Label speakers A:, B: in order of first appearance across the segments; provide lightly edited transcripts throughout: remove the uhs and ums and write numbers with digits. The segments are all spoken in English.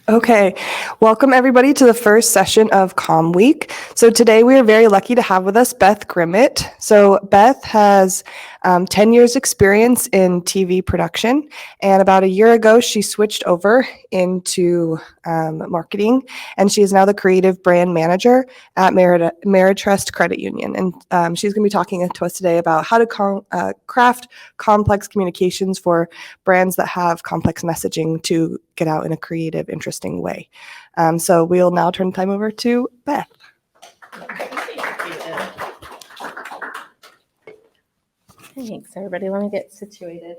A: Okay, welcome everybody to the first session of Comm Week. So today we are very lucky to have with us Beth Grimmett. So Beth has 10 years experience in TV production, and about a year ago she switched over into marketing, and she is now the creative brand manager at Meritrust Credit Union. And she's going to be talking to us today about how to craft complex communications for brands that have complex messaging to get out in a creative, interesting way. So we'll now turn time over to Beth.
B: Thanks, everybody. Let me get situated.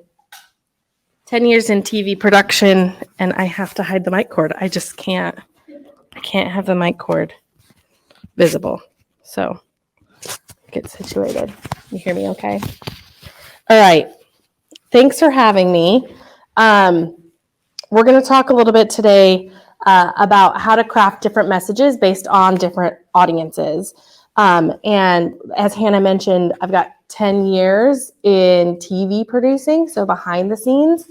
B: 10 years in TV production, and I have to hide the mic cord. I just can't. I can't have the mic cord visible. So get situated. You hear me okay? All right. Thanks for having me. We're going to talk a little bit today about how to craft different messages based on different audiences. And as Hannah mentioned, I've got 10 years in TV producing, so behind the scenes,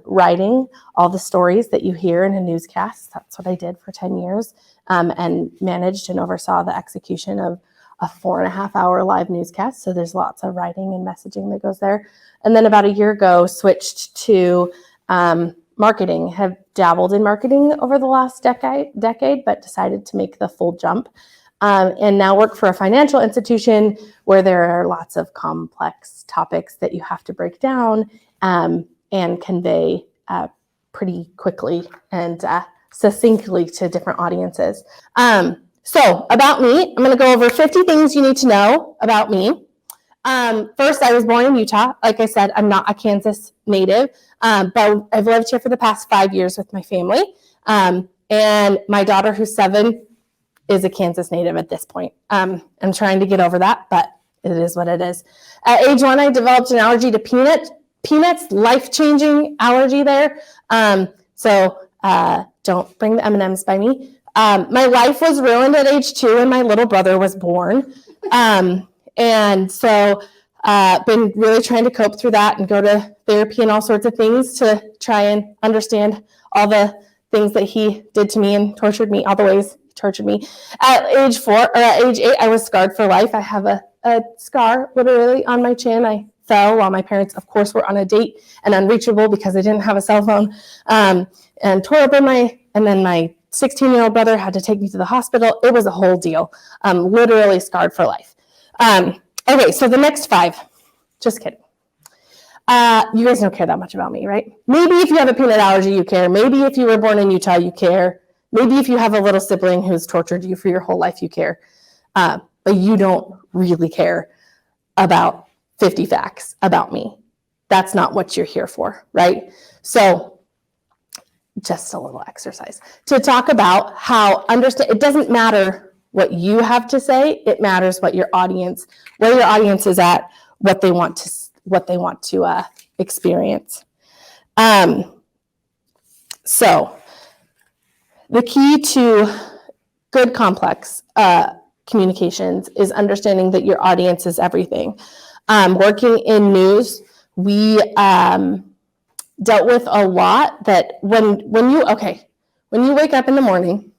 B: writing all the stories that you hear in a newscast. That's what I did for 10 years, and managed and oversaw the execution of a 4.5-hour live newscast. So there's lots of writing and messaging that goes there. And then about a year ago, switched to marketing, have dabbled in marketing over the last decade, but decided to make the full jump. And now work for a financial institution where there are lots of complex topics that you have to break down and convey pretty quickly and succinctly to different audiences. So about me, I'm going to go over 50 things you need to know about me. First, I was born in Utah. Like I said, I'm not a Kansas native, but I've lived here for the past 5 years with my family. And my daughter, who's 7, is a Kansas native at this point. I'm trying to get over that, but it is what it is. At age 1, I developed an allergy to peanuts, life-changing allergy there. So don't bring the M&Ms by me. My life was ruined at age 2 when my little brother was born. And so been really trying to cope through that and go to therapy and all sorts of things to try and understand all the things that he did to me and tortured me, all the ways he tortured me. At age 8, I was scarred for life. I have a scar literally on my chin. I fell while my parents, of course, were on a date and unreachable because they didn't have a cell phone, and tore up and then my 16-year-old brother had to take me to the hospital. It was a whole deal. Literally scarred for life. Okay, so the next 5, just kidding. You guys don't care that much about me, right? Maybe if you have a peanut allergy, you care. Maybe if you were born in Utah, you care. Maybe if you have a little sibling who's tortured you for your whole life, you care. But you don't really care about 50 facts about me. That's not what you're here for, right? So just a little exercise to talk about how it doesn't matter what you have to say. It matters what where your audience is at, what they want to experience. So the key to good complex communications is understanding that your audience is everything. Working in news, we dealt with a lot that when you wake up in the morning,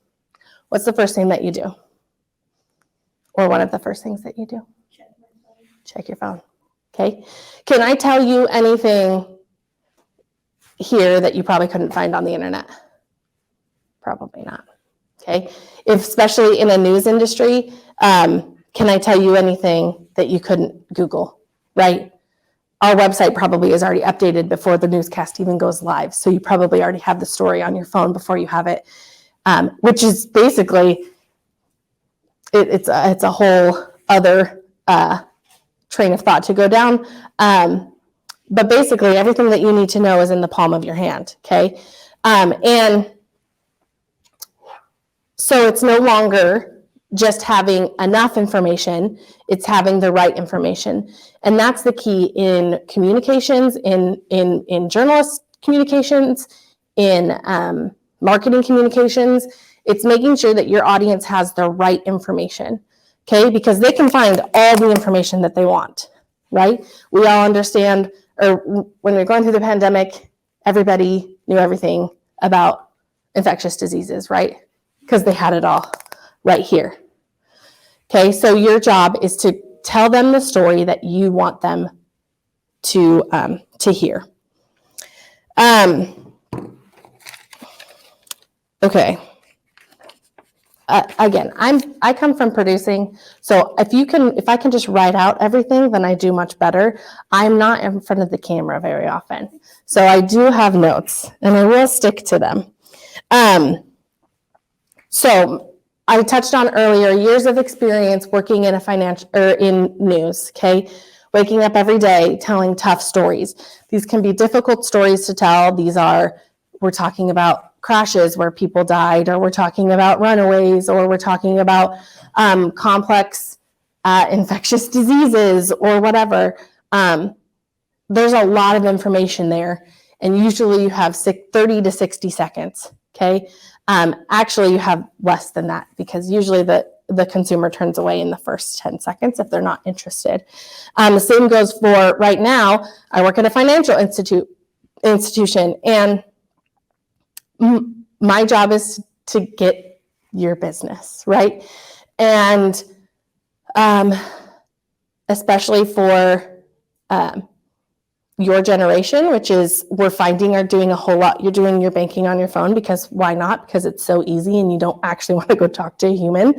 B: what's the first thing that you do? Or one of the first things that you do? Check your phone. Okay. Can I tell you anything here that you probably couldn't find on the internet? Probably not. Okay. Especially in a news industry, can I tell you anything that you couldn't Google? Right? Our website probably is already updated before the newscast even goes live. So you probably already have the story on your phone before you have it, which is basically, it's a whole other train of thought to go down. But basically everything that you need to know is in the palm of your hand, okay? And so it's no longer just having enough information, it's having the right information. And that's the key in communications, in journalist communications, in marketing communications. It's making sure that your audience has the right information, okay? Because they can find all the information that they want, right? We all understand, or when we're going through the pandemic, everybody knew everything about infectious diseases, right? Because they had it all right here. Okay, so your job is to tell them the story that you want them to hear. Okay. Again, I come from producing, so if I can just write out everything, then I do much better. I'm not in front of the camera very often, so I do have notes, and I will stick to them. So I touched on earlier years of experience working in in news. Okay, waking up every day telling tough stories. These can be difficult stories to tell. We're talking about crashes where people died, or we're talking about runaways, or we're talking about complex infectious diseases or whatever. There's a lot of information there, and usually you have 30 to 60 seconds, okay? Actually, you have less than that, because usually the consumer turns away in the first 10 seconds if they're not interested. The same goes for right now. I work at a financial institution, and my job is to get your business, right? And especially for your generation, which is we're finding are doing a whole lot. You're doing your banking on your phone, because why not? Because it's so easy and you don't actually want to go talk to a human,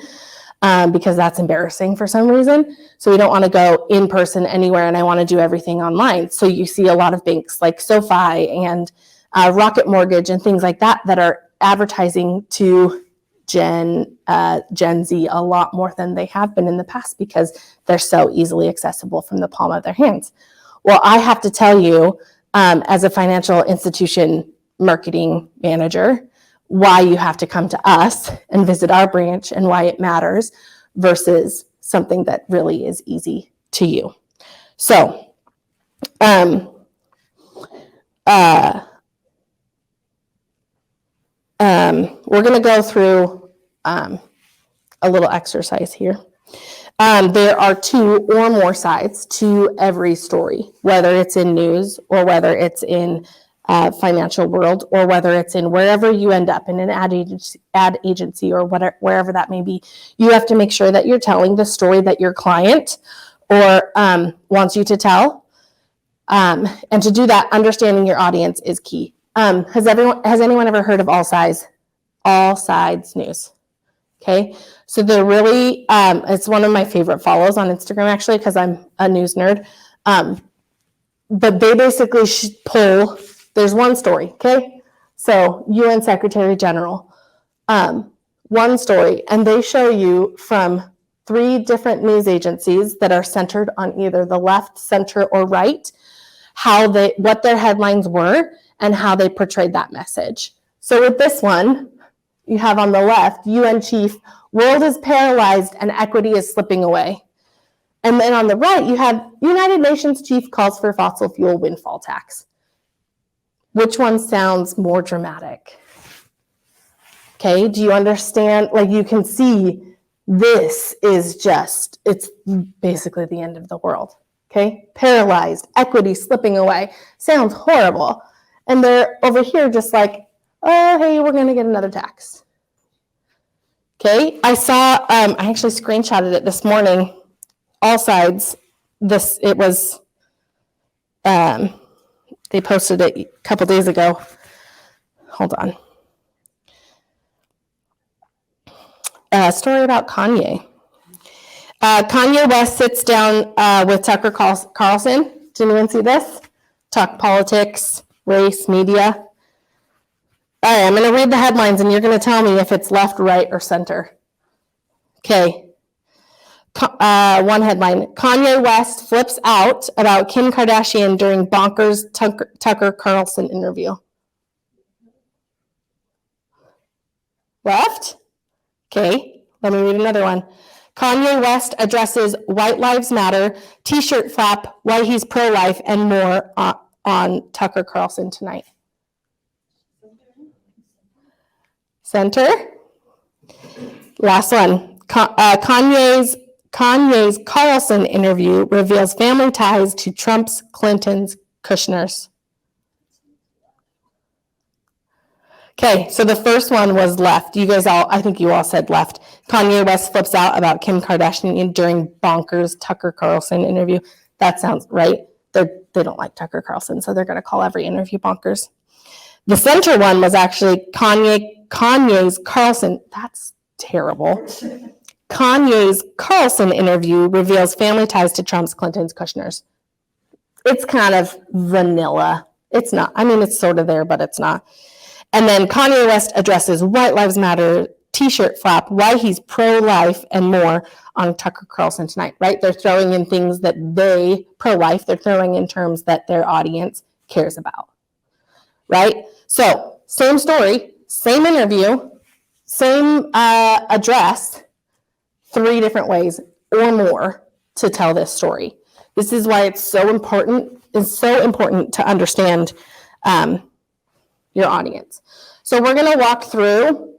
B: because that's embarrassing for some reason. So we don't want to go in person anywhere, and I want to do everything online. So you see a lot of banks like SoFi and Rocket Mortgage and things like that are advertising to Gen Z a lot more than they have been in the past, because they're so easily accessible from the palm of their hands. Well, I have to tell you, as a financial institution marketing manager, why you have to come to us and visit our branch and why it matters versus something that really is easy to you. So, we're going to go through a little exercise here. There are 2 or more sides to every story, whether it's in news or whether it's in financial world, or whether it's in wherever you end up in an ad agency or wherever that may be. You have to make sure that you're telling the story that your client or wants you to tell. And to do that, understanding your audience is key. Has anyone ever heard of All Sides News? Okay, so they're really, it's one of my favorite follows on Instagram, actually, because I'm a news nerd. But they basically pull, there's one story, okay? So UN Secretary General, one story, and they show you from 3 different news agencies that are centered on either the left, center, or right, what their headlines were and how they portrayed that message. So with this one, you have on the left, UN chief, world is paralyzed and equity is slipping away. And then on the right, you have United Nations chief calls for fossil fuel windfall tax. Which one sounds more dramatic? Okay, do you understand? Like, you can see this is it's basically the end of the world. Okay, paralyzed, equity slipping away. Sounds horrible. And they're over here just like, oh, hey, we're going to get another tax. Okay, I saw, I actually screenshotted it this morning. All Sides, it was, they posted it a couple days ago. Hold on. A story about Kanye. Kanye West sits down with Tucker Carlson. Did anyone see this? Talk politics, race, media. All right, I'm going to read the headlines, and you're going to tell me if it's left, right, or center. Okay. One headline, Kanye West flips out about Kim Kardashian during bonkers Tucker Carlson interview. Left? Okay, let me read another one. Kanye West addresses White Lives Matter, t-shirt flap, why he's pro-life, and more on Tucker Carlson tonight. Center. Last one. Kanye's Carlson interview reveals family ties to Trump's, Clinton's, Kushner's. Okay, so the first one was left. I think you all said left. Kanye West flips out about Kim Kardashian during bonkers Tucker Carlson interview. That sounds right. They don't like Tucker Carlson, so they're going to call every interview bonkers. The center one was actually Kanye's Carlson. That's terrible. Kanye's Carlson interview reveals family ties to Trump's, Clinton's, Kushner's. It's kind of vanilla. It's not. I mean, it's sort of there, but it's not. And then Kanye West addresses White Lives Matter t-shirt flap, why he's pro-life and more on Tucker Carlson tonight, right? They're throwing in things that pro-life, they're throwing in terms that their audience cares about, right? So same story, same interview, same address, 3 different ways or more to tell this story. This is why it's so important. It's so important to understand your audience. So we're going to walk through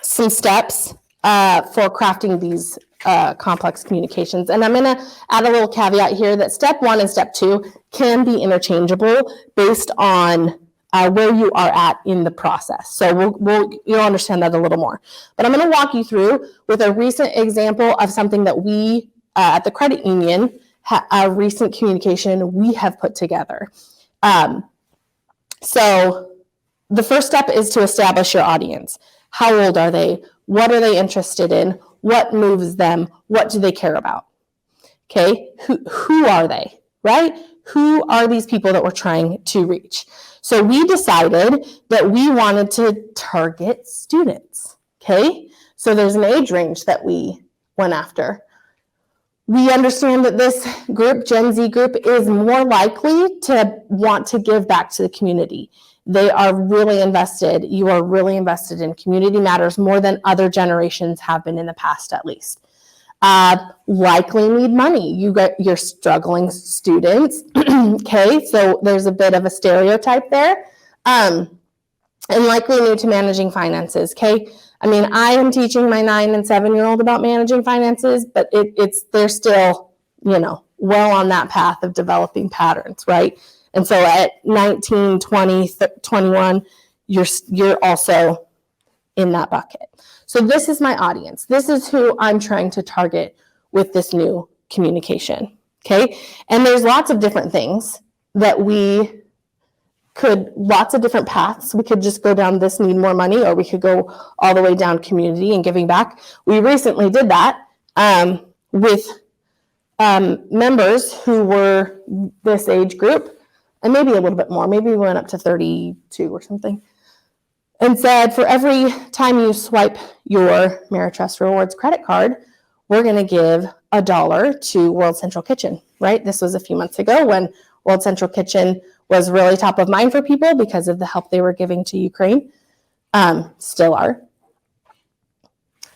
B: some steps for crafting these complex communications. And I'm going to add a little caveat here that step 1 and step 2 can be interchangeable based on where you are at in the process. So you'll understand that a little more. But I'm going to walk you through with a recent example of something that we at the credit union, a recent communication we have put together. So the first step is to establish your audience. How old are they? What are they interested in? What moves them? What do they care about? Okay, who are they, right? Who are these people that we're trying to reach? So we decided that we wanted to target students, okay? So there's an age range that we went after. We understand that this group, Gen Z group, is more likely to want to give back to the community. They are really invested. You are really invested in community matters more than other generations have been in the past, at least. Likely need money. You're struggling students. Okay, so there's a bit of a stereotype there. And likely new to managing finances. Okay, I mean, I am teaching my 9 and 7-year-old about managing finances, but they're still, well on that path of developing patterns, right? And so at 19, 20, 21, you're also in that bucket. So this is my audience. This is who I'm trying to target with this new communication, okay? And there's lots of different things that lots of different paths. We could just go down this need more money, or we could go all the way down community and giving back. We recently did that with members who were this age group, and maybe a little bit more. Maybe we went up to 32 or something, and said, for every time you swipe your Meritrust Rewards credit card, we're going to give $1 to World Central Kitchen, right? This was a few months ago when World Central Kitchen was really top of mind for people because of the help they were giving to Ukraine, still are.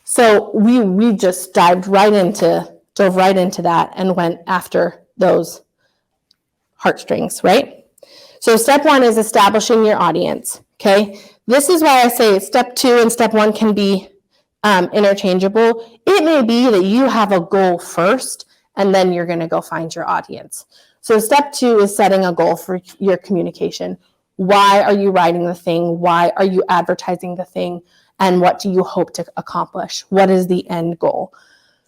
B: So we just dove right into that and went after those heartstrings, right? So step 1 is establishing your audience, okay? This is why I say step 2 and step 1 can be interchangeable. It may be that you have a goal first, and then you're going to go find your audience. So step 2 is setting a goal for your communication. Why are you writing the thing? Why are you advertising the thing? And what do you hope to accomplish? What is the end goal?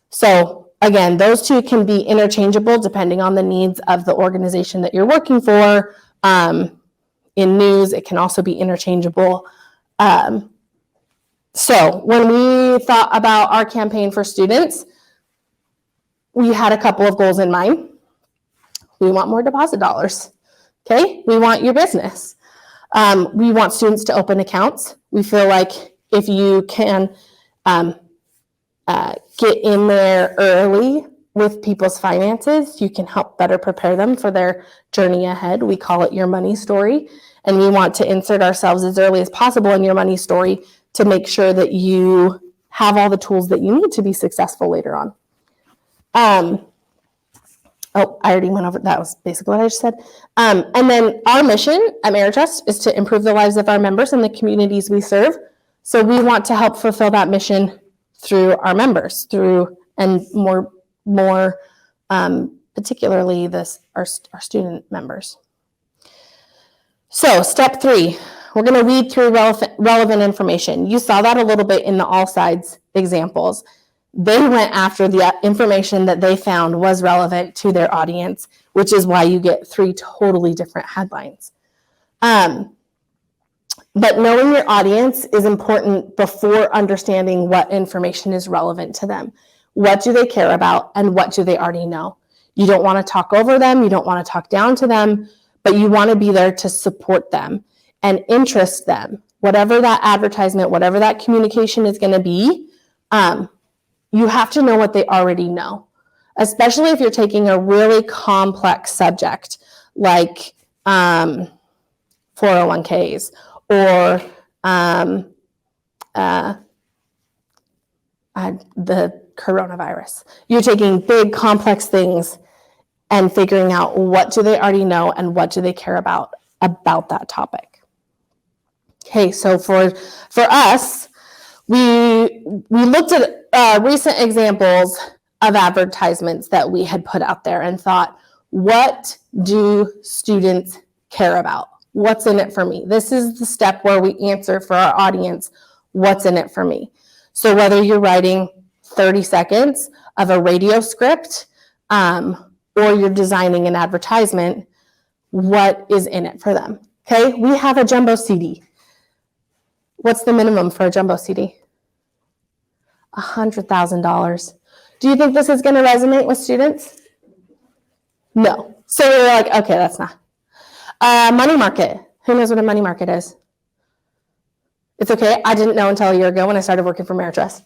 B: So again, those 2 can be interchangeable depending on the needs of the organization that you're working for. In news, it can also be interchangeable. So when we thought about our campaign for students, we had a couple of goals in mind. We want more deposit dollars, okay? We want your business. We want students to open accounts. We feel like if you can get in there early with people's finances, you can help better prepare them for their journey ahead. We call it your money story, and we want to insert ourselves as early as possible in your money story to make sure that you have all the tools that you need to be successful later on. I already went over, that was basically what I just said. And then our mission at Meritrust is to improve the lives of our members and the communities we serve. So we want to help fulfill that mission through our members, and more particularly our student members. So step 3, We're going to read through relevant information. You saw that a little bit in the all sides examples. They went after the information that they found was relevant to their audience, which is why you get 3 totally different headlines. But knowing your audience is important before understanding what information is relevant to them. What do they care about and what do they already know? You don't want to talk over them. You don't want to talk down to them, but you want to be there to support them and interest them. Whatever that advertisement, whatever that communication is going to be, you have to know what they already know, especially if you're taking a really complex subject like 401ks or the coronavirus. You're taking big, complex things and figuring out what do they already know and what do they care about that topic. Okay, so for us, we looked at recent examples of advertisements that we had put out there and thought, what do students care about? What's in it for me? This is the step where we answer for our audience, what's in it for me? So whether you're writing 30 seconds of a radio script or you're designing an advertisement, what is in it for them? Okay, we have a jumbo CD. What's the minimum for a jumbo CD? $100,000. Do you think this is going to resonate with students? No. So we're like, okay, that's not. Money market. Who knows what a money market is? It's okay. I didn't know until a year ago when I started working for Meritrust.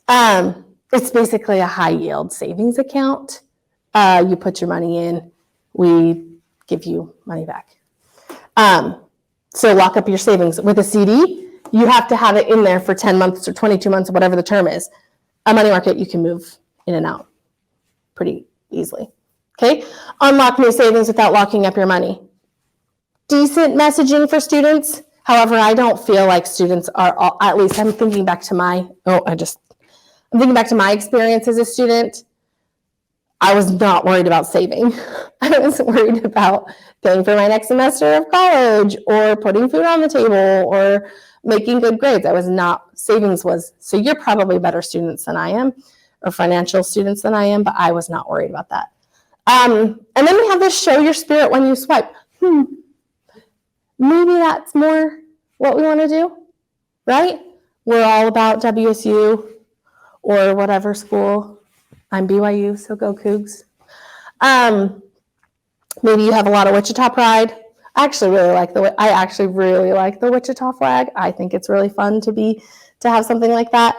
B: It's basically a high yield savings account. You put your money in, we give you money back. So lock up your savings. With a CD, you have to have it in there for 10 months or 22 months or whatever the term is. A money market, you can move in and out pretty easily. Okay, unlock new savings without locking up your money. Decent messaging for students. However, I don't feel like students are all, at least I'm thinking back to my experience as a student. I was not worried about saving. I was worried about paying for my next semester of college or putting food on the table or making good grades. Savings was, so you're probably better students than I am or financial students than I am, but I was not worried about that. And then we have this show your spirit when you swipe. Maybe that's more what we want to do, right? We're all about WSU or whatever school. I'm BYU, so go Cougs. Maybe you have a lot of Wichita pride. I actually really like the Wichita flag. I think it's really fun to have something like that.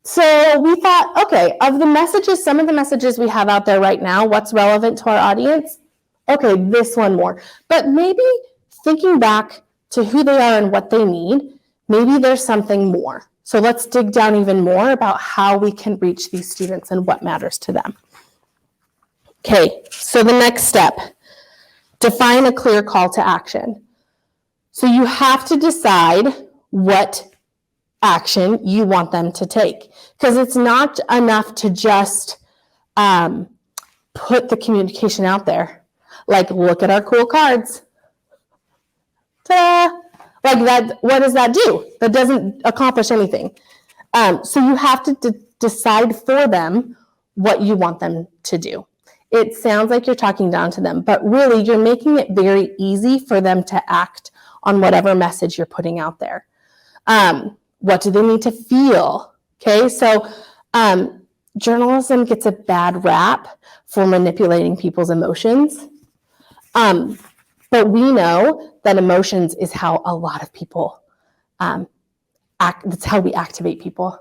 B: So we thought, okay, of the messages, some of the messages we have out there right now, what's relevant to our audience? Okay, this one more. But maybe thinking back to who they are and what they need, maybe there's something more. So let's dig down even more about how we can reach these students and what matters to them. Okay, so the next step, define a clear call to action. So you have to decide what action you want them to take, because it's not enough to just put the communication out there. Like, look at our cool cards. Ta-da! Like that, what does that do? That doesn't accomplish anything. So you have to decide for them what you want them to do. It sounds like you're talking down to them, but really you're making it very easy for them to act on whatever message you're putting out there. What do they need to feel? Okay, so journalism gets a bad rap for manipulating people's emotions. But we know that emotions is how a lot of people act. That's how we activate people.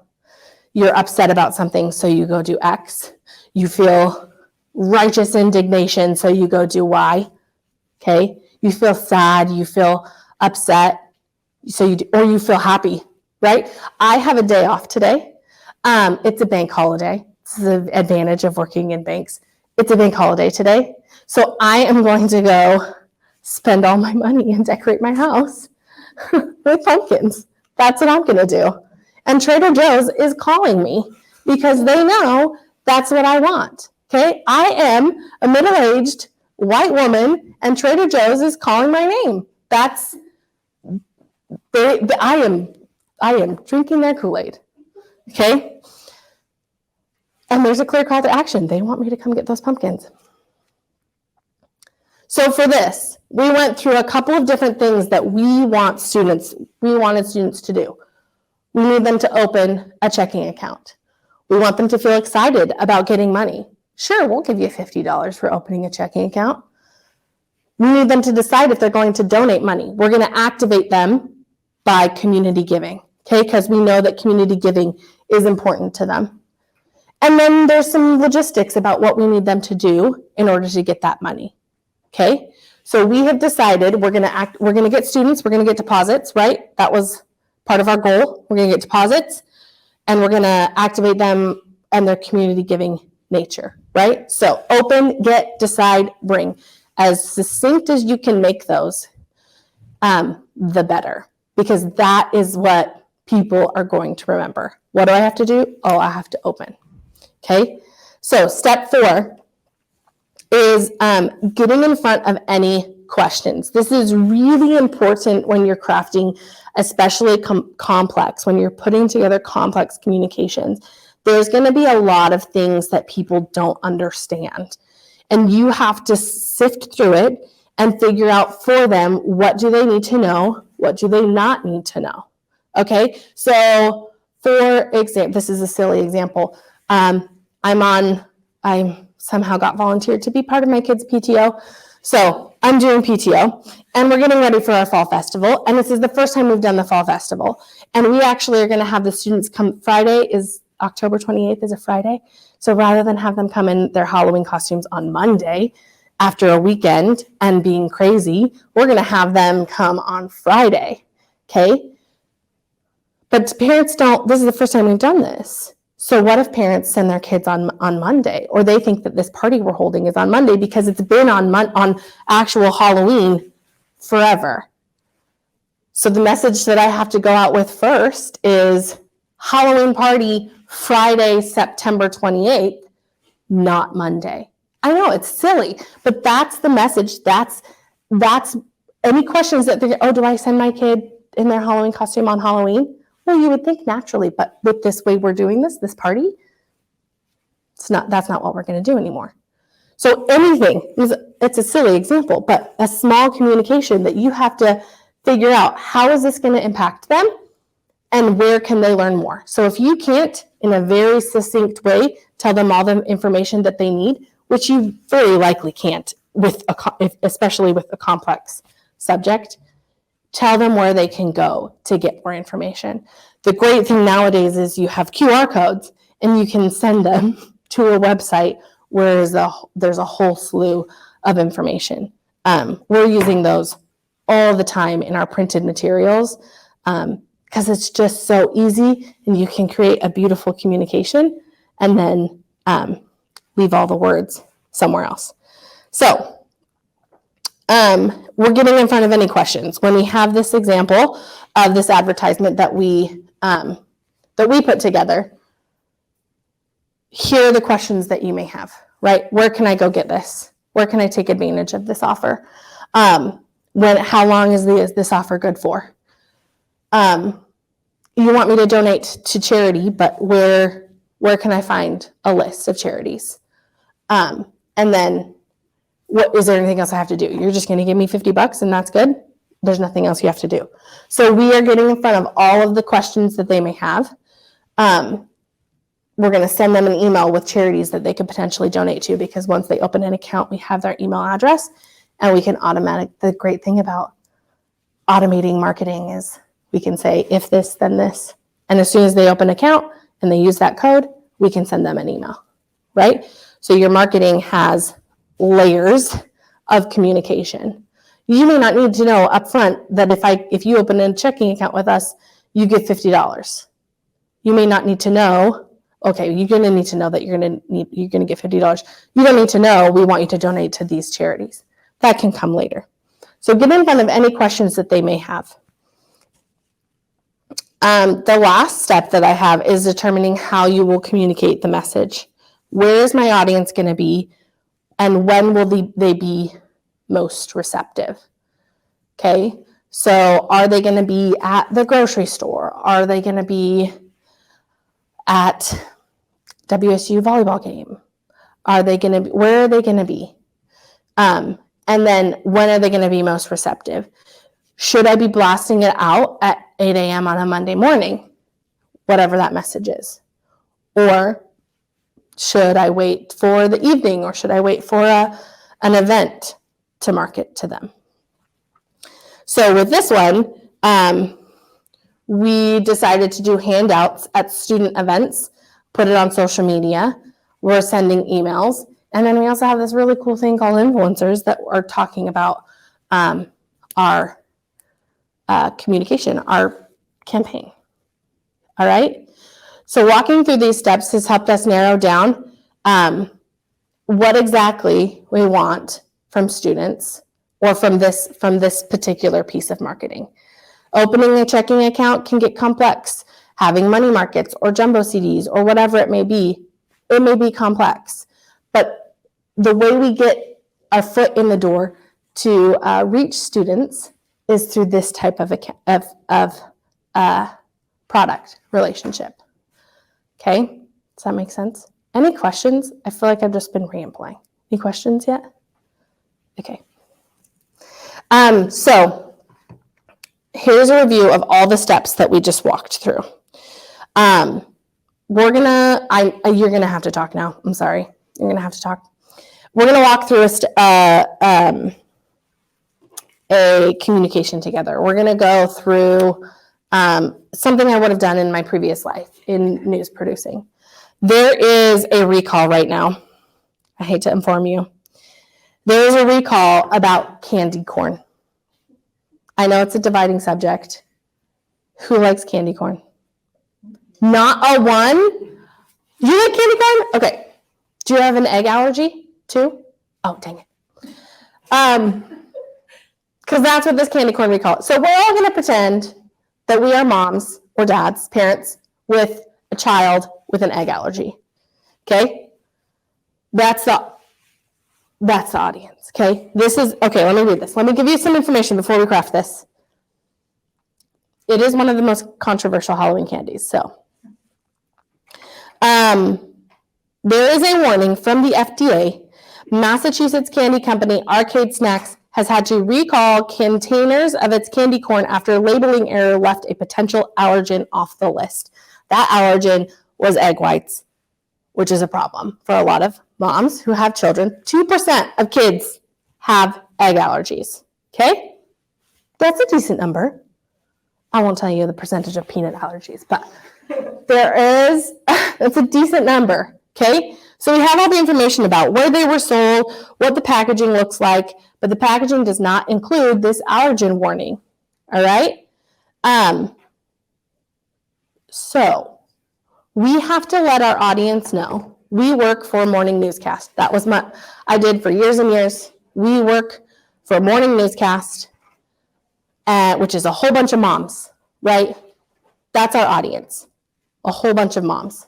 B: You're upset about something, so you go do X. You feel righteous indignation, so you go do Y. Okay? You feel sad, you feel upset, so you do, or you feel happy, right? I have a day off today. It's a bank holiday. This is the advantage of working in banks. It's a bank holiday today. So I am going to go spend all my money and decorate my house with pumpkins. That's what I'm going to do. And Trader Joe's is calling me because they know that's what I want. Okay? I am a middle-aged white woman and Trader Joe's is calling my name. That's, I am drinking their Kool-Aid, okay? And there's a clear call to action. They want me to come get those pumpkins. So for this, we went through a couple of different things that we wanted students to do. We need them to open a checking account. We want them to feel excited about getting money. Sure, we'll give you $50 for opening a checking account. We need them to decide if they're going to donate money. We're going to activate them by community giving, okay? Because we know that community giving is important to them. And then there's some logistics about what we need them to do in order to get that money, okay? So we have decided we're going to get students, we're going to get deposits, right? That was part of our goal. We're going to get deposits, and we're going to activate them and their community giving nature, right? So open, get, decide, bring. As succinct as you can make those, the better, because that is what people are going to remember. What do I have to do? Oh, I have to open. Okay, so step 4 is getting in front of any questions. This is really important when you're crafting, especially complex, when you're putting together complex communications. There's going to be a lot of things that people don't understand. And you have to sift through it and figure out for them, what do they need to know? What do they not need to know? Okay, so for example, this is a silly example. I somehow got volunteered to be part of my kids' PTO. So I'm doing PTO, and we're getting ready for our fall festival. And this is the first time we've done the fall festival. And we actually are going to have the students come. Friday is October 28th is a Friday. So rather than have them come in their Halloween costumes on Monday after a weekend and being crazy, we're going to have them come on Friday, okay? But parents don't, this is the first time we've done this. So what if parents send their kids on Monday, or they think that this party we're holding is on Monday because it's been on actual Halloween forever? So the message that I have to go out with first is Halloween party Friday, September 28th, not Monday. I know it's silly, but that's the message. That's any questions that they're, oh, do I send my kid in their Halloween costume on Halloween? Well, you would think naturally, but with this way we're doing this party, that's not what we're going to do anymore. So anything, it's a silly example, but a small communication that you have to figure out, how is this going to impact them and where can they learn more? So if you can't, in a very succinct way, tell them all the information that they need, which you very likely can't, especially with a complex subject, tell them where they can go to get more information. The great thing nowadays is you have QR codes and you can send them to a website where there's a whole slew of information. We're using those all the time in our printed materials because it's just so easy, and you can create a beautiful communication and then leave all the words somewhere else. So we're getting in front of any questions. When we have this example of this advertisement that we put together, here are the questions that you may have, right? Where can I go get this? Where can I take advantage of this offer? How long is this offer good for? You want me to donate to charity, but where can I find a list of charities? And then, is there anything else I have to do? You're just going to give me $50 and that's good? There's nothing else you have to do. So we are getting in front of all of the questions that they may have. We're going to send them an email with charities that they could potentially donate to, because once they open an account, we have their email address and we can the great thing about automating marketing is we can say, if this, then this. And as soon as they open an account and they use that code, we can send them an email, right? So your marketing has layers of communication. You may not need to know upfront that if you open a checking account with us, you get $50. You may not need to know, okay, you're going to need to know that you're going to get $50. You don't need to know we want you to donate to these charities. That can come later. So get in front of any questions that they may have. The last step that I have is determining how you will communicate the message. Where is my audience going to be? And when will they be most receptive? Okay, so are they going to be at the grocery store? Are they going to be at WSU volleyball game? Are they going to be, where are they going to be? And then when are they going to be most receptive? Should I be blasting it out at 8 a.m. on a Monday morning, whatever that message is? Or should I wait for the evening, or should I wait for an event to market to them? So with this one, we decided to do handouts at student events, put it on social media. We're sending emails. And then we also have this really cool thing called influencers that are talking about our communication, our campaign. All right. So walking through these steps has helped us narrow down what exactly we want from students or from this particular piece of marketing. Opening a checking account can get complex. Having money markets or jumbo CDs or whatever it may be complex. But the way we get our foot in the door to reach students is through this type of product relationship. Okay, does that make sense? Any questions? I feel like I've just been rambling. Any questions yet? Okay. So here's a review of all the steps that we just walked through. You're gonna have to talk now. I'm sorry. You're gonna have to talk. We're gonna walk through a communication together. We're gonna go through something I would have done in my previous life in news producing. There is a recall right now. I hate to inform you. There is a recall about candy corn. I know it's a dividing subject. Who likes candy corn? Not a one? You like candy corn? Okay. Do you have an egg allergy too? Oh, dang it. Because that's what this candy corn recall is. So we're all going to pretend that we are moms or dads, parents, with a child with an egg allergy. Okay? That's the audience. Okay? Okay, let me read this. Let me give you some information before we craft this. It is one of the most controversial Halloween candies. So, there is a warning from the FDA. Massachusetts candy company Arcade Snacks has had to recall containers of its candy corn after labeling error left a potential allergen off the list. That allergen was egg whites, which is a problem for a lot of moms who have children. 2% of kids have egg allergies. Okay? That's a decent number. I won't tell you the percentage of peanut allergies, but it's a decent number. Okay? So we have all the information about where they were sold, what the packaging looks like, but the packaging does not include this allergen warning. All right? So we have to let our audience know. We work for a morning newscast. That was I did for years and years. We work for a morning newscast, which is a whole bunch of moms, right? That's our audience, a whole bunch of moms.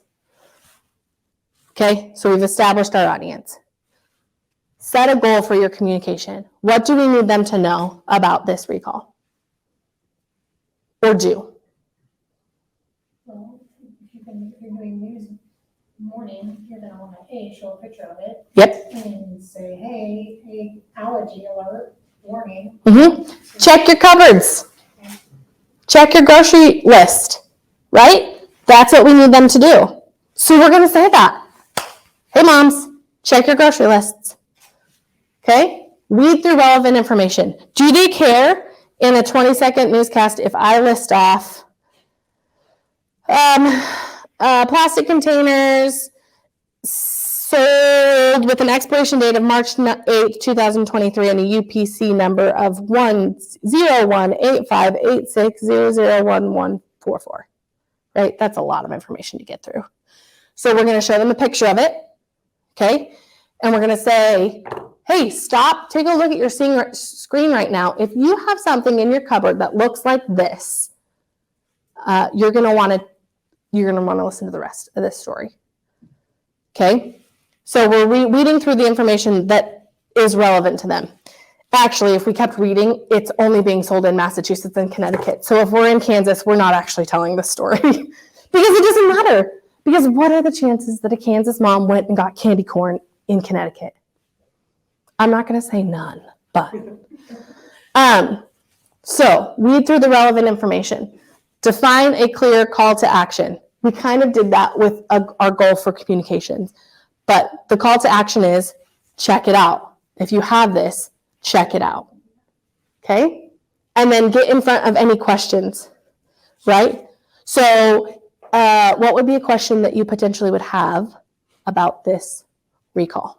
B: Okay, so we've established our audience. Set a goal for your communication. What do we need them to know about this recall? Or do?
C: Well, if you're doing news morning, you're gonna wanna, show a picture of it.
B: Yep.
C: And say, hey, allergy alert, warning.
B: Mm-hmm. Check your cupboards. Check your grocery list, right? That's what we need them to do. So we're gonna say that. Hey moms, check your grocery lists. Okay? Weed through relevant information. Do they care in a 20-second newscast if I list off plastic containers sold with an expiration date of March 8th, 2023 and a UPC number of 1018586001144. Right? That's a lot of information to get through. So we're going to show them a picture of it. Okay? And we're going to say, hey, stop, take a look at your screen right now. If you have something in your cupboard that looks like this, you're going to want to listen to the rest of this story. Okay? So we're reading through the information that is relevant to them. Actually, if we kept reading, it's only being sold in Massachusetts and Connecticut. So if we're in Kansas, we're not actually telling the story because it doesn't matter. Because what are the chances that a Kansas mom went and got candy corn in Connecticut? I'm not going to say none, but so read through the relevant information. Define a clear call to action. We kind of did that with our goal for communications, but the call to action is check it out. If you have this, check it out. Okay? And then get in front of any questions, right? So what would be a question that you potentially would have about this recall?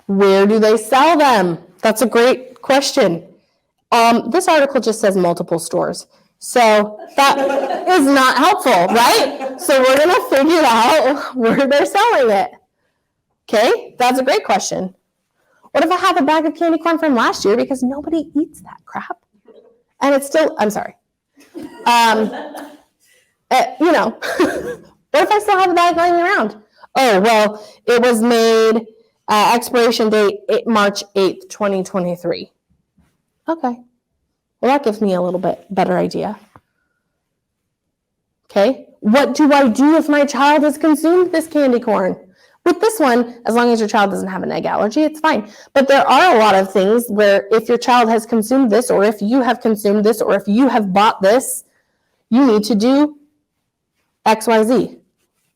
B: Where do they sell them? That's a great question. This article just says multiple stores. So that is not helpful, right? So we're going to figure out where they're selling it. Okay, that's a great question. What if I have a bag of candy corn from last year because nobody eats that crap? And it's still, I'm sorry. What if I still have a bag lying around? Oh, well, it was made, expiration date March 8th, 2023. Okay. Well, that gives me a little bit better idea. Okay. What do I do if my child has consumed this candy corn? With this one, as long as your child doesn't have an egg allergy, it's fine. But there are a lot of things where if your child has consumed this, or if you have consumed this, or if you have bought this, you need to do XYZ,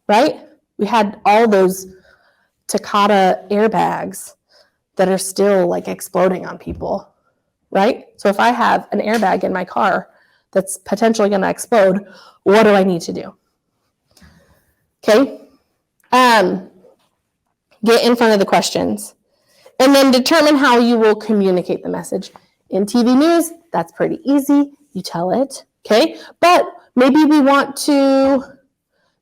B: right? We had all those Takata airbags that are still like exploding on people, right? So if I have an airbag in my car that's potentially going to explode, what do I need to do? Okay. Get in front of the questions and then determine how you will communicate the message. In TV news, that's pretty easy. You tell it, okay? But maybe we want to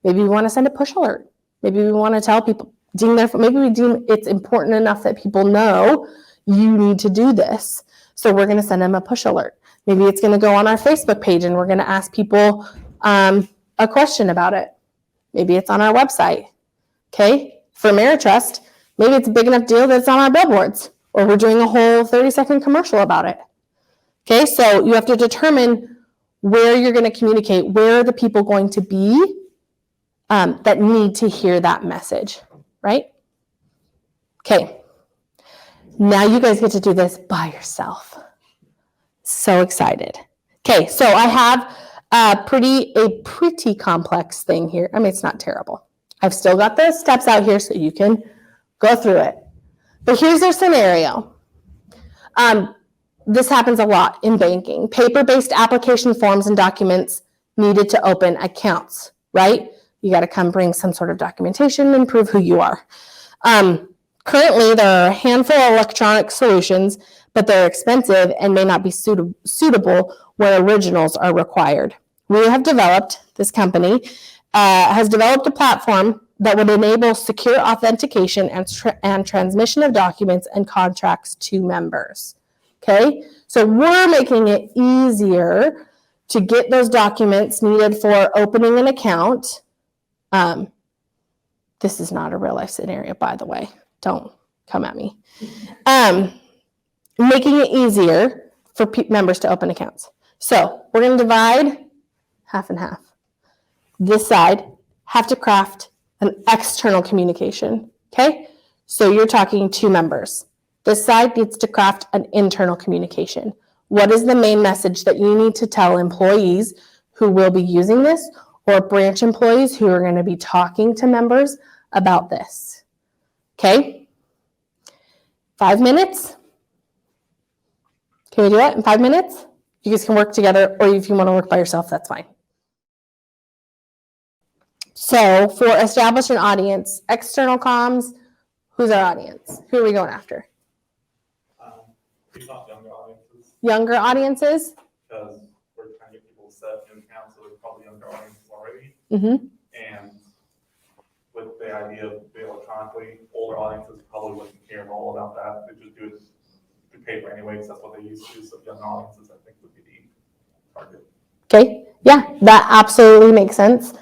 B: send a push alert. Maybe we want to tell people, maybe we deem it's important enough that people know you need to do this. So we're going to send them a push alert. Maybe it's going to go on our Facebook page and we're going to ask people a question about it. Maybe it's on our website, okay? For Meritrust, maybe it's a big enough deal that it's on our billboards, or we're doing a whole 30-second commercial about it. Okay, so you have to determine where you're going to communicate, where are the people going to be that need to hear that message, right? Okay, now you guys get to do this by yourself. So excited. Okay, so I have a pretty complex thing here. I mean, it's not terrible. I've still got the steps out here so you can go through it. But here's our scenario. This happens a lot in banking. Paper-based application forms and documents needed to open accounts, right? You got to come bring some sort of documentation and prove who you are. Currently, there are a handful of electronic solutions, but they're expensive and may not be suitable where originals are required. We have developed, this company, has developed a platform that would enable secure authentication and transmission of documents and contracts to members. Okay, so we're making it easier to get those documents needed for opening an account. This is not a real life scenario, by the way. Don't come at me. Making it easier for members to open accounts. So we're going to divide half and half. This side have to craft an external communication, okay? So you're talking to members. This side needs to craft an internal communication. What is the main message that you need to tell employees who will be using this, or branch employees who are going to be talking to members about this? Okay? 5 minutes? Can we do it in 5 minutes? You guys can work together, or if you want to work by yourself, that's fine. So for establish an audience, external comms, who's our audience? Who are we going after?
D: We thought younger audiences,
B: Younger audiences?
D: because we're trying to get people set in accounts, so there's probably younger audiences already.
B: Mm-hmm.
D: And with the idea of doing electronically, older audiences probably wouldn't care at all about that. They just do it through paper anyway, because that's what they used to. So young audiences, I think, would be the target.
B: Okay, yeah, that absolutely makes sense.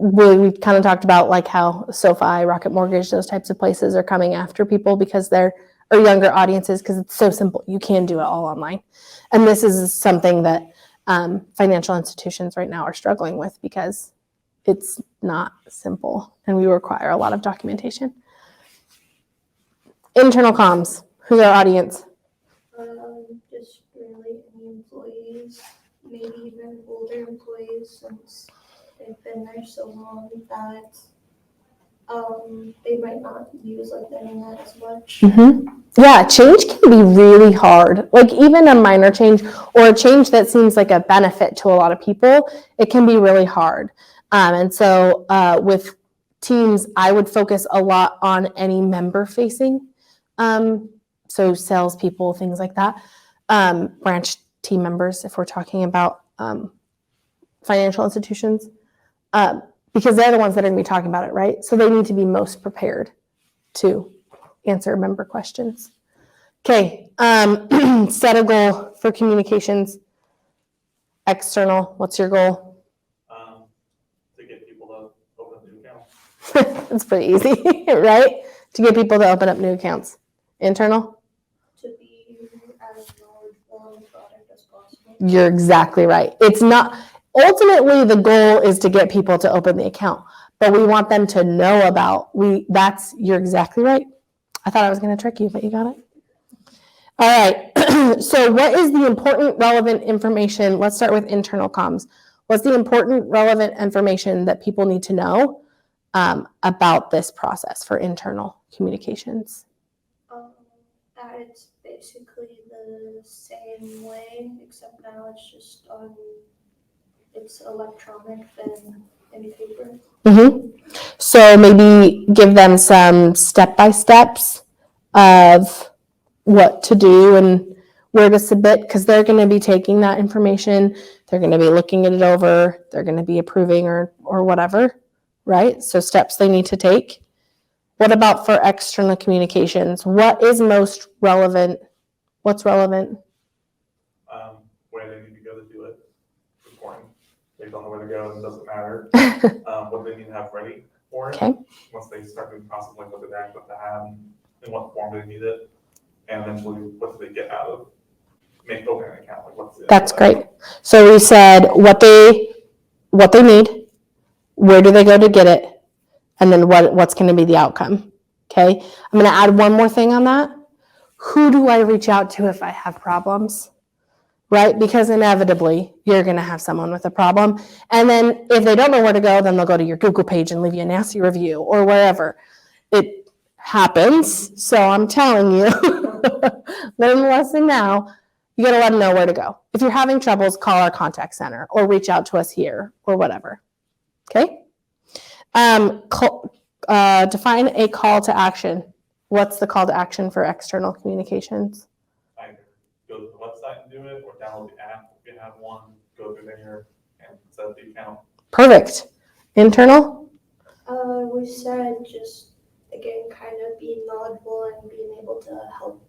B: we kind of talked about like how SoFi, Rocket Mortgage, those types of places are coming after people because they're, or younger audiences, because it's so simple. You can do it all online. And this is something that financial institutions right now are struggling with because it's not simple and we require a lot of documentation. Internal comms, who's our audience?
E: Just really any employees, maybe even older employees since they've been there so long that they might not use like the internet as much.
B: Mm-hmm. Yeah, change can be really hard. Like even a minor change or a change that seems like a benefit to a lot of people, it can be really hard. And so with teams, I would focus a lot on any member-facing, so salespeople, things like that, branch team members, if we're talking about financial institutions, because they're the ones that are going to be talking about it, right? So they need to be most prepared to answer member questions. Okay, set a goal for communications. External, what's your goal?
D: To get people to open new accounts.
B: It's pretty easy, right? To get people to open up new accounts. Internal?
E: To be as knowledgeable on the product as possible.
B: You're exactly right. It's not, ultimately the goal is to get people to open the account, but we want them to know about, you're exactly right. I thought I was going to trick you, but you got it. All right. So what is the important, relevant information? Let's start with internal comms. What's the important, relevant information that people need to know about this process for internal communications?
E: That it's basically the same way, except now it's just it's electronic than in paper.
B: Mm-hmm. So maybe give them some step-by-steps of what to do and where to submit, because they're going to be taking that information, they're going to be looking it over, they're going to be approving or whatever, right? So steps they need to take. What about for external communications? What is most relevant? What's relevant?
D: Where they need to go to do it. It's important. They don't know where to go, it doesn't matter. What they need to have ready for it.
B: Okay.
D: Once they start doing process, like what did they actually have to have, in what form they need it, and eventually what do they get out of opening an account? Like what's it?
B: That's great. So we said what they need, where do they go to get it, and then what's going to be the outcome. Okay. I'm going to add one more thing on that. Who do I reach out to if I have problems? Right? Because inevitably you're going to have someone with a problem. And then if they don't know where to go, then they'll go to your Google page and leave you a nasty review or wherever. It happens. So I'm telling you, learn the lesson now. You got to let them know where to go. If you're having troubles, call our contact center or reach out to us here or whatever. Okay? Define a call to action. What's the call to action for external communications?
D: Either go to the website and do it, or download the app if you have one, go through there and set up the account.
B: Perfect. Internal?
E: We said just, again, kind of being knowledgeable and being able to help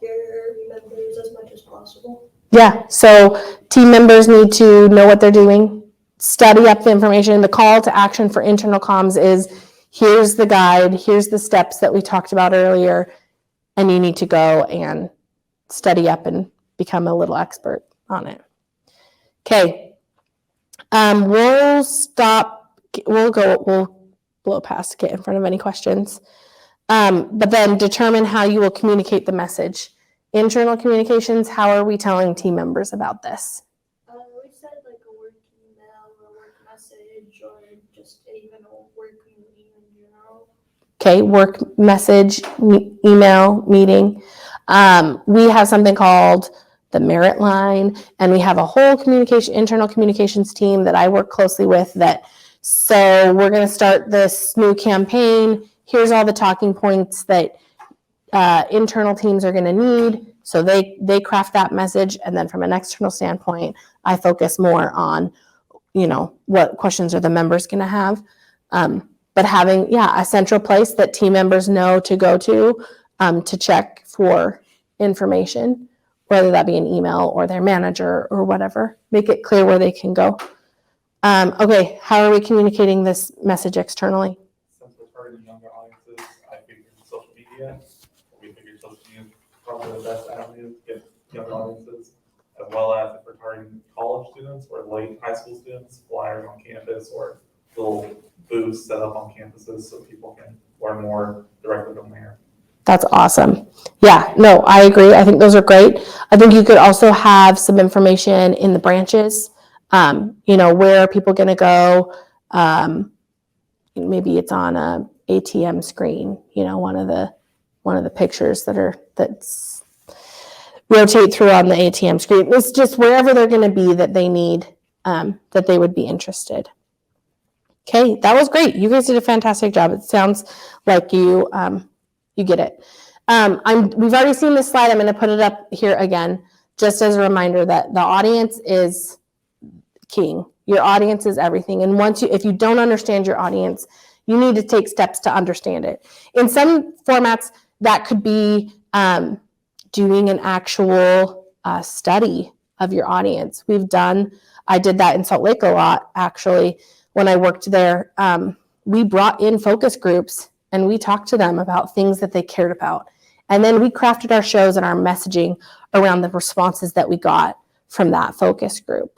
E: your members as much as possible.
B: Yeah, so team members need to know what they're doing, study up the information. The call to action for internal comms is, here's the guide, here's the steps that we talked about earlier, and you need to go and study up and become a little expert on it. Okay, we'll blow past to get in front of any questions. But then determine how you will communicate the message. Internal communications, how are we telling team members about this?
E: We said like a work email or work message or just even a work meeting in general.
B: Okay, work message, email, meeting. We have something called the Merit Line, and we have a whole internal communications team that I work closely with so we're going to start this new campaign. Here's all the talking points that internal teams are going to need. So they craft that message. And then from an external standpoint, I focus more on, what questions are the members going to have. But having, a central place that team members know to go to check for information, whether that be an email or their manager or whatever. Make it clear where they can go. Okay, how are we communicating this message externally?
D: Since we're targeting younger audiences, I figured social media. We figured social media is probably the best avenue to get younger audiences, as well as if we're targeting college students or late high school students, flyers on campus or little booths set up on campuses so people can learn more directly from there.
B: That's awesome. Yeah, no, I agree. I think those are great. I think you could also have some information in the branches. Where are people going to go? Maybe it's on a ATM screen. One of the pictures that's rotate through on the ATM screen. It's just wherever they're going to be that they need, that they would be interested. Okay, that was great. You guys did a fantastic job. It sounds like you get it. We've already seen this slide. I'm going to put it up here again, just as a reminder that the audience is king. Your audience is everything. And if you don't understand your audience, you need to take steps to understand it. In some formats, that could be doing an actual study of your audience. I did that in Salt Lake a lot, actually, when I worked there. We brought in focus groups and we talked to them about things that they cared about. And then we crafted our shows and our messaging around the responses that we got from that focus group.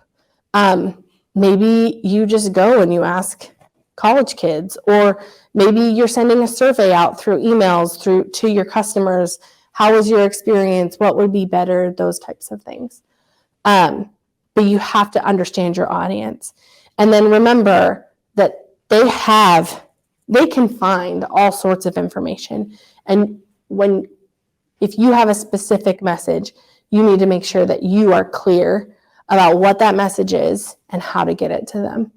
B: Maybe you just go and you ask college kids, or maybe you're sending a survey out through emails to your customers. How was your experience? What would be better? Those types of things. But you have to understand your audience. And then remember that they can find all sorts of information. And if you have a specific message, you need to make sure that you are clear about what that message is and how to get it to them.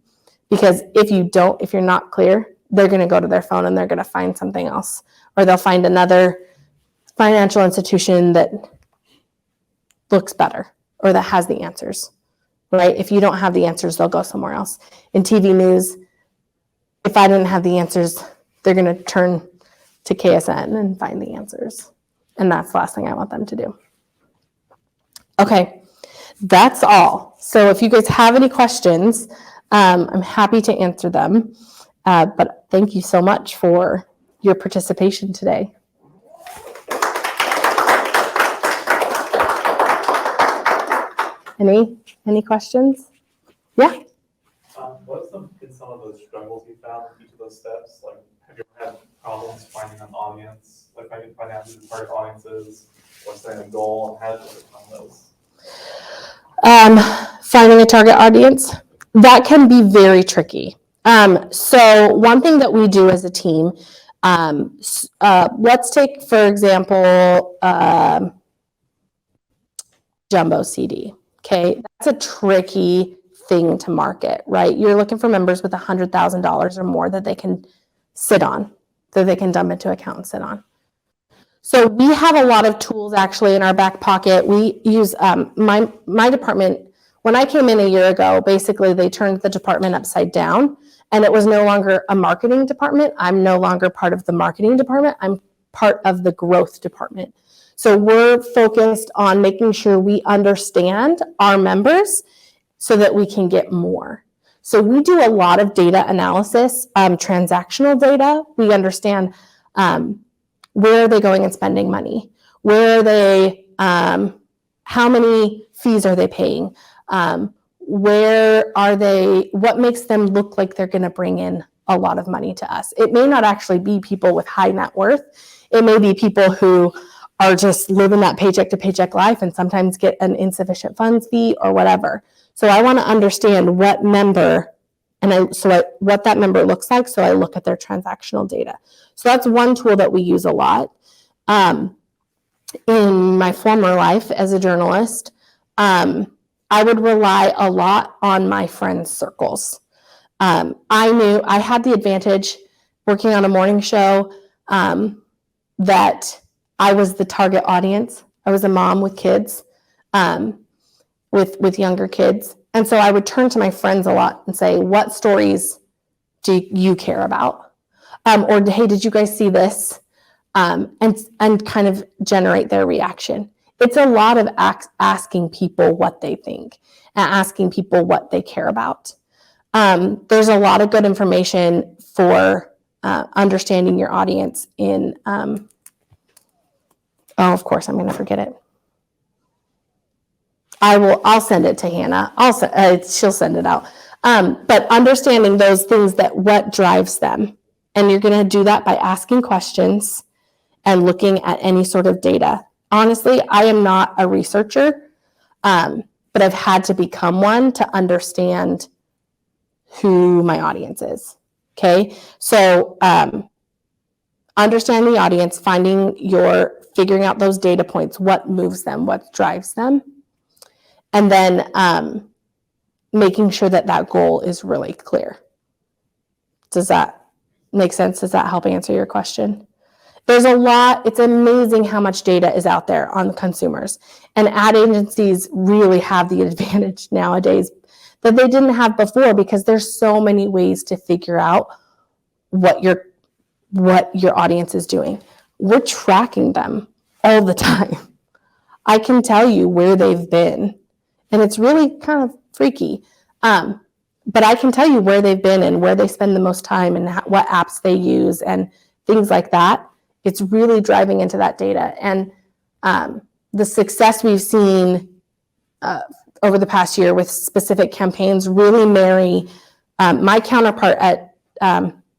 B: Because if you're not clear, they're going to go to their phone and they're going to find something else, or they'll find another financial institution that looks better or that has the answers, right? If you don't have the answers, they'll go somewhere else. In TV news, if I didn't have the answers, they're going to turn to KSN and find the answers. And that's the last thing I want them to do. Okay, that's all. So if you guys have any questions, I'm happy to answer them. But thank you so much for your participation today. Any questions? Yeah.
D: What's been some of those struggles you found in each of those steps? Like, have you ever had problems finding an audience, like finding out who the target audiences, or setting a goal, and how did you overcome those?
B: Finding a target audience, that can be very tricky. So one thing that we do as a team, let's take, for example, jumbo CD. Okay, that's a tricky thing to market, right? You're looking for members with $100,000 or more that they can sit on, that they can dump into account and sit on. So we have a lot of tools actually in our back pocket. We use my department. When I came in a year ago, basically they turned the department upside down, and it was no longer a marketing department. I'm no longer part of the marketing department. I'm part of the growth department. So we're focused on making sure we understand our members so that we can get more. So we do a lot of data analysis, transactional data. We understand where are they going and spending money? Where are they, how many fees are they paying? Where are they, what makes them look like they're gonna bring in a lot of money to us? It may not actually be people with high net worth. It may be people who are just living that paycheck to paycheck life and sometimes get an insufficient funds fee or whatever. So I want to understand what member what that member looks like. So I look at their transactional data. So that's one tool that we use a lot. In my former life as a journalist, I would rely a lot on my friends' circles. I knew I had the advantage working on a morning show that I was the target audience. I was a mom with kids, with younger kids. And so I would turn to my friends a lot and say, what stories do you care about? Or, hey, did you guys see this? And kind of generate their reaction. It's a lot of asking people what they think and asking people what they care about. There's a lot of good information for understanding your audience in, of course, I'm going to forget it. I'll send it to Hannah. She'll send it out. But understanding those things what drives them. And you're going to do that by asking questions and looking at any sort of data. Honestly, I am not a researcher, but I've had to become one to understand who my audience is. Okay. So, understand the audience, figuring out those data points, what moves them, what drives them. And then making sure that goal is really clear. Does that make sense? Does that help answer your question? There's a lot. It's amazing how much data is out there on consumers. And ad agencies really have the advantage nowadays that they didn't have before, because there's so many ways to figure out what your audience is doing. We're tracking them all the time. I can tell you where they've been. And it's really kind of freaky. But I can tell you where they've been and where they spend the most time and what apps they use and things like that. It's really driving into that data. And the success we've seen over the past year with specific campaigns really marry. My counterpart at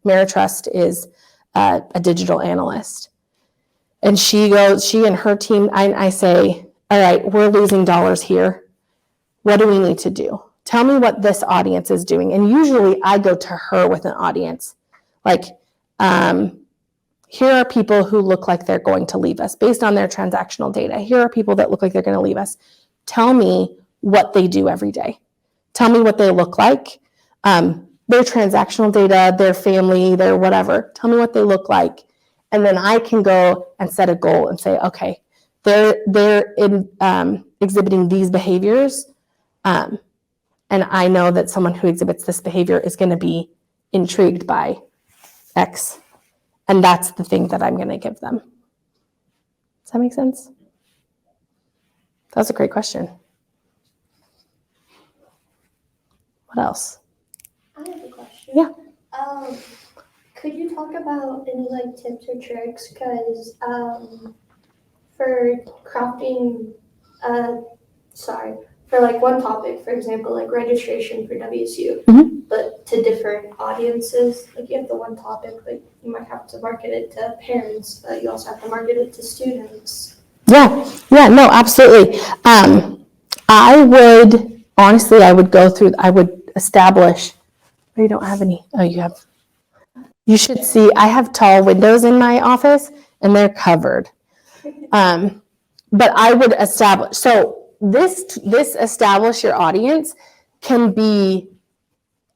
B: Meritrust is a digital analyst. And she and her team, I say, all right, we're losing dollars here. What do we need to do? Tell me what this audience is doing. And usually I go to her with an audience. Like, here are people who look like they're going to leave us based on their transactional data. Here are people that look like they're going to leave us. Tell me what they do every day. Tell me what they look like. Their transactional data, their family, their whatever. Tell me what they look like. And then I can go and set a goal and say, okay, they're exhibiting these behaviors. And I know that someone who exhibits this behavior is going to be intrigued by X. And that's the thing that I'm going to give them. Does that make sense? That was a great question. What else?
E: I have a question.
B: Yeah.
E: Could you talk about any tips or tricks? Because for crafting, for one topic, for example, registration for WSU, but to different audiences, you have the one topic, you might have to market it to parents, but you also have to market it to students.
B: Yeah, no, absolutely. I would establish, you don't have any, you should see, I have tall windows in my office and they're covered. But I would establish, so this establish your audience can be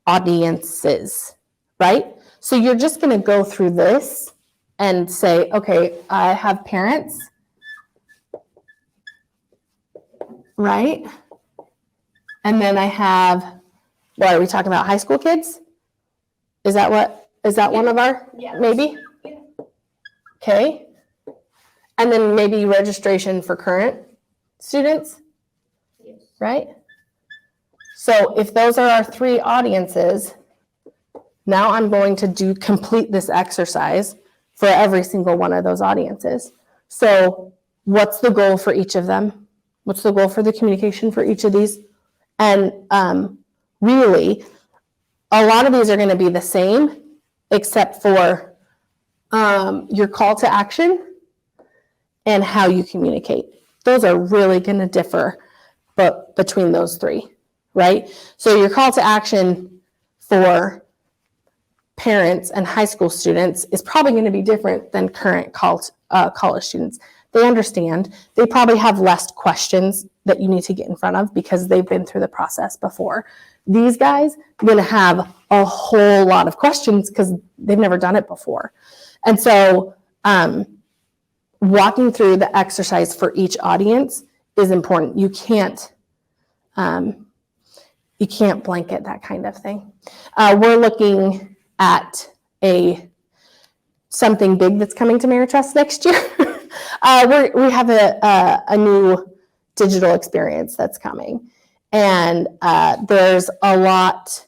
B: audiences, right? So you're just going to go through this and say, okay, I have parents, right? And then I have, what are we talking about? High school kids? Is that one of our, maybe?
E: Yeah.
B: Okay. And then maybe registration for current students,
E: Yes.
B: right? So if those are our three audiences, now I'm going to complete this exercise for every single one of those audiences. So what's the goal for each of them? What's the goal for the communication for each of these? And really, a lot of these are going to be the same, except for your call to action and how you communicate. Those are really going to differ, but between those three, right? So your call to action for parents and high school students is probably going to be different than current college students. They understand. They probably have less questions that you need to get in front of because they've been through the process before. These guys are going to have a whole lot of questions because they've never done it before. And so walking through the exercise for each audience is important. You can't blanket that kind of thing. We're looking at something big that's coming to Meritrust next year. We have a new digital experience that's coming, and there's a lot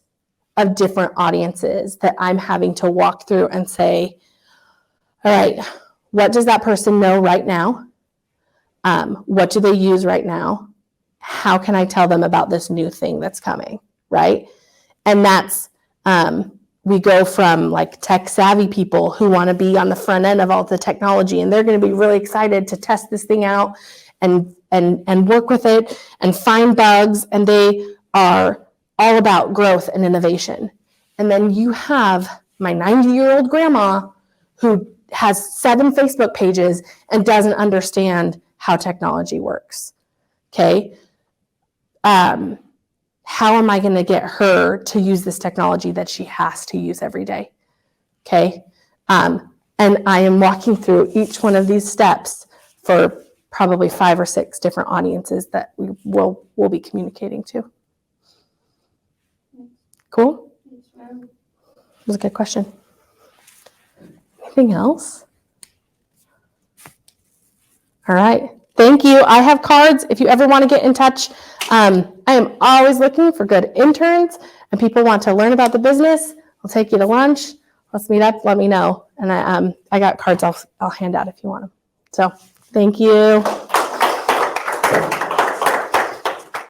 B: of different audiences that I'm having to walk through and say, all right, what does that person know right now? What do they use right now? How can I tell them about this new thing that's coming, right? And that's, we go from like tech savvy people who want to be on the front end of all the technology, and they're going to be really excited to test this thing out and work with it and find bugs, and they are all about growth and innovation. And then you have my 90-year-old grandma who has 7 Facebook pages and doesn't understand how technology works. Okay. How am I going to get her to use this technology that she has to use every day? Okay. And I am walking through each one of these steps for probably 5 or 6 different audiences that we'll be communicating to. Cool? That was a good question. Anything else? All right. Thank you. I have cards if you ever want to get in touch. I am always looking for good interns and people want to learn about the business. I'll take you to lunch. Let's meet up. Let me know. And I got cards I'll hand out if you want them. So thank you.